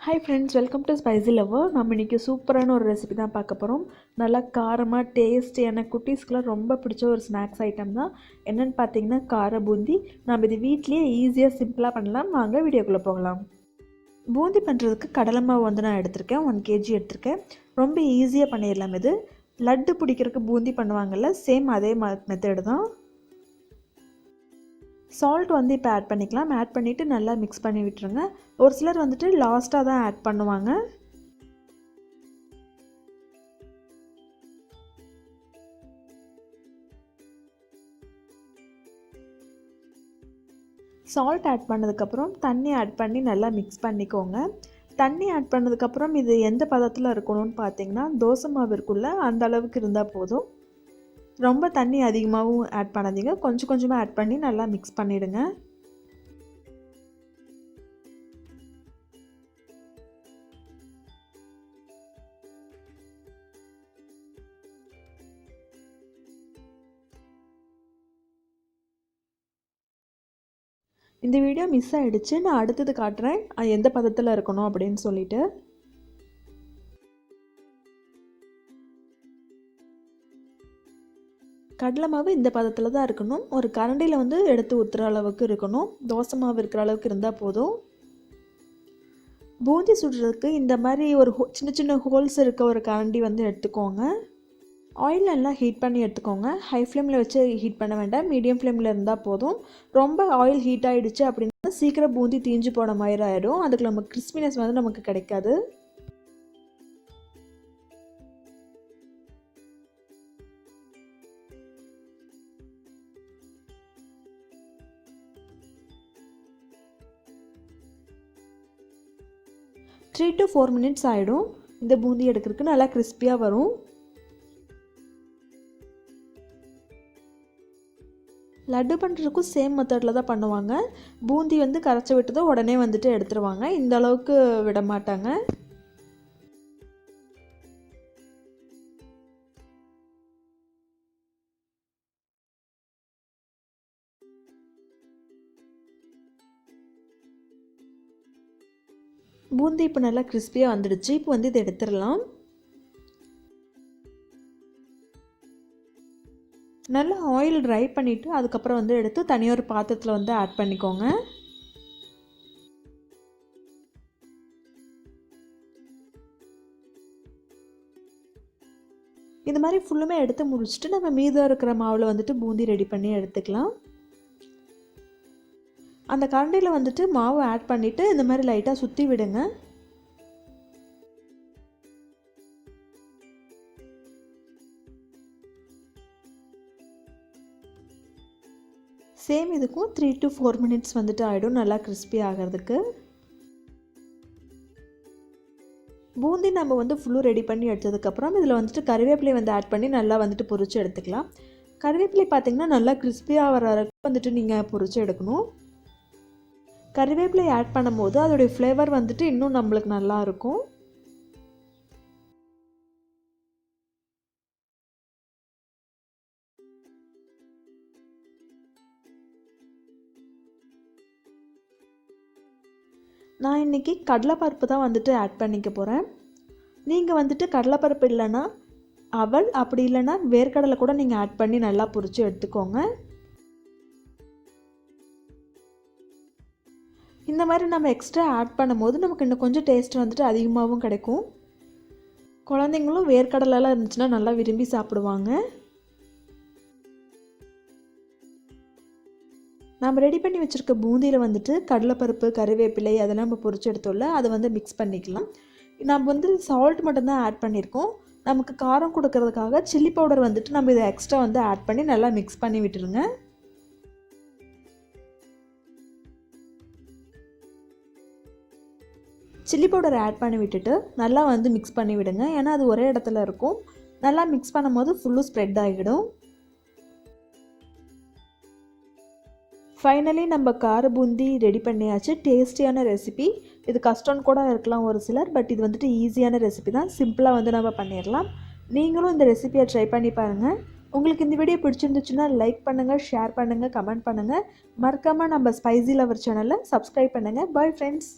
Hi friends, welcome to spicy lover. நம்ம இன்றைக்கி சூப்பரான ஒரு ரெசிபி தான் பார்க்க போகிறோம். நல்லா காரமாக டேஸ்டியான குட்டீஸ்க்குலாம் ரொம்ப பிடிச்ச ஒரு ஸ்நாக்ஸ் ஐட்டம் தான். என்னென்னு பார்த்தீங்கன்னா கார பூந்தி. நம்ம இது வீட்லேயே ஈஸியாக சிம்பிளாக பண்ணலாம். வாங்க வீடியோக்குள்ளே போகலாம். பூந்தி பண்ணுறதுக்கு கடலை மாவு வந்து நான் எடுத்திருக்கேன், 1 kg எடுத்திருக்கேன். ரொம்ப ஈஸியாக பண்ணிடலாம். இது லட்டு பிடிக்கிறதுக்கு பூந்தி பண்ணுவாங்கள்ல, சேம் அதே மெத்தடு தான். சால்ட் வந்து இப்போ ஆட் பண்ணிக்கலாம். ஆட் பண்ணிவிட்டு நல்லா மிக்ஸ் பண்ணி விட்டுருங்க. ஒரு சிலர் வந்துட்டு லாஸ்ட்டாக தான் ஆட் பண்ணுவாங்க. சால்ட் ஆட் பண்ணதுக்கப்புறம் தண்ணி ஆட் பண்ணி நல்லா மிக்ஸ் பண்ணிக்கோங்க. தண்ணி ஆட் பண்ணதுக்கப்புறம் இது எந்த பதத்தில் இருக்கணும்னு பார்த்தீங்கன்னா, தோசை மாவு இருக்குள்ள அந்த அளவுக்கு இருந்தால் போதும். ரொம்ப தண்ணி அதிகமாகவும் ஆட் பண்ணாதீங்க, கொஞ்சம் கொஞ்சமாக ஆட் பண்ணி நல்லா மிக்ஸ் பண்ணிவிடுங்க. இந்த வீடியோ மிஸ் ஆகிடுச்சு, நான் அடுத்தது காட்டுறேன் எந்த பதத்தில் இருக்கணும் அப்படின்னு சொல்லிட்டு. கடலை மாவு இந்த பதத்தில் தான் இருக்கணும். ஒரு கரண்டியில் வந்து எடுத்து ஊற்றுற அளவுக்கு இருக்கணும். தோசை மாவு இருக்கிற அளவுக்கு இருந்தால் போதும். பூந்தி சுடுறதுக்கு இந்த மாதிரி ஒரு சின்ன சின்ன ஹோல்ஸ் இருக்க ஒரு கரண்டி வந்து எடுத்துக்கோங்க. ஆயில் நல்லா ஹீட் பண்ணி எடுத்துக்கோங்க. ஹை ஃப்ளேமில் வச்சு ஹீட் பண்ண வேண்டாம், மீடியம் ஃப்ளேமில் இருந்தால் போதும். ரொம்ப ஆயில் ஹீட் ஆகிடுச்சு அப்படின்னா சீக்கிரம் பூந்தி தீஞ்சு போன மாதிரி ஆகிடும். அதுக்கு நம்ம கிறிஸ்பினஸ் வந்து நமக்கு கிடைக்காது. த்ரீ to 4 மினிட்ஸ் ஆகிடும். இந்த பூந்தி எடுக்கிறதுக்கு நல்லா கிறிஸ்பியாக வரும். லட்டு பண்ணுறதுக்கும் சேம் மெத்தடில் தான் பண்ணுவாங்க. பூந்தி வந்து கரைச்சி விட்டதோ உடனே வந்துட்டு எடுத்துருவாங்க. இந்த அளவுக்கு விட மாட்டாங்க. பூந்தி இப்போ நல்லா கிறிஸ்பியாக வந்துடுச்சு. இப்போ வந்து இதை எடுத்துடலாம். நல்லா ஆயில் ட்ரை பண்ணிவிட்டு அதுக்கப்புறம் வந்து எடுத்து தனியாக ஒரு பாத்திரத்தில் வந்து ஆட் பண்ணிக்கோங்க. இந்த மாதிரி ஃபுல்லுமே எடுத்து முடிச்சுட்டு நம்ம மீதம் இருக்கிற மாவில் வந்துட்டு பூந்தி ரெடி பண்ணி எடுத்துக்கலாம். அந்த கரண்டியில் வந்துட்டு மாவு ஆட் பண்ணிவிட்டு இந்த மாதிரி லைட்டாக சுற்றி விடுங்க. சேம் இதுக்கும் 3 to 4 மினிட்ஸ் வந்துட்டு ஆகிடும் நல்லா கிறிஸ்பி ஆகிறதுக்கு. பூந்தி நம்ம வந்து ஃபுல்லும் ரெடி பண்ணி எடுத்ததுக்கப்புறம் இதில் வந்துட்டு கறிவேப்பிலை வந்து ஆட் பண்ணி நல்லா வந்துட்டு பொரிச்சு எடுத்துக்கலாம். கறிவேப்பிலை பார்த்திங்கன்னா நல்லா கிறிஸ்பியாக வர வரைக்கும் வந்துட்டு நீங்கள் பொரிச்சு எடுக்கணும். கறிவேப்பிலை ஆட் பண்ணும்போது அதோடைய ஃப்ளேவர் வந்துட்டு இன்னும் நம்மளுக்கு நல்லா இருக்கும். நான் இன்றைக்கி கடலைப்பருப்பு தான் வந்துட்டு ஆட் பண்ணிக்க போகிறேன். நீங்கள் வந்துட்டு கடலைப்பருப்பு இல்லைன்னா அவல், அப்படி இல்லைன்னா வேர்க்கடலை கூட நீங்கள் ஆட் பண்ணி நல்லா பொரிச்சு எடுத்துக்கோங்க. இந்த மாதிரி நம்ம எக்ஸ்ட்ரா ஆட் பண்ணும்போது நமக்கு இன்னும் கொஞ்சம் டேஸ்ட் வந்துட்டு அதிகமாகவும் கிடைக்கும். குழந்தைங்களும் வேர்க்கடலைலாம் இருந்துச்சுன்னா நல்லா விரும்பி சாப்பிடுவாங்க. நம்ம ரெடி பண்ணி வச்சுருக்க பூந்தியில் வந்துட்டு கடலைப்பருப்பு, கறிவேப்பிலை அதெல்லாம் நம்ம பொரிச்சு எடுத்தோம்ல, அதை வந்து மிக்ஸ் பண்ணிக்கலாம். நம்ம வந்து சால்ட் மட்டும்தான் ஆட் பண்ணியிருக்கோம். நமக்கு காரம் கொடுக்கறதுக்காக சில்லி பவுடர் வந்துட்டு நம்ம இதை எக்ஸ்ட்ரா வந்து ஆட் பண்ணி நல்லா மிக்ஸ் பண்ணி விட்டுருங்க. சில்லி பவுடர் ஆட் பண்ணி விட்டுட்டு நல்லா வந்து மிக்ஸ் பண்ணி விடுங்க. ஏன்னா அது ஒரே இடத்துல இருக்கும். நல்லா மிக்ஸ் பண்ணும்போது ஃபுல்லும் ஸ்ப்ரெட் ஆகிடும். ஃபைனலி நம்ம கார பூந்தி ரெடி பண்ணியாச்சு. டேஸ்டியான ரெசிபி. இது கஷ்டம்னு கூட இருக்கலாம் ஒரு சிலர், பட் இது வந்துட்டு ஈஸியான ரெசிபி தான். சிம்பிளாக வந்து நம்ம பண்ணிடலாம். நீங்களும் இந்த ரெசிபியை ட்ரை பண்ணி பாருங்கள். உங்களுக்கு இந்த வீடியோ பிடிச்சிருந்துச்சுன்னா லைக் பண்ணுங்கள், ஷேர் பண்ணுங்கள், கமெண்ட் பண்ணுங்கள். மறக்காமல் நம்ம ஸ்பைசி லவர் சேனலை சப்ஸ்கிரைப் பண்ணுங்கள். Bye friends.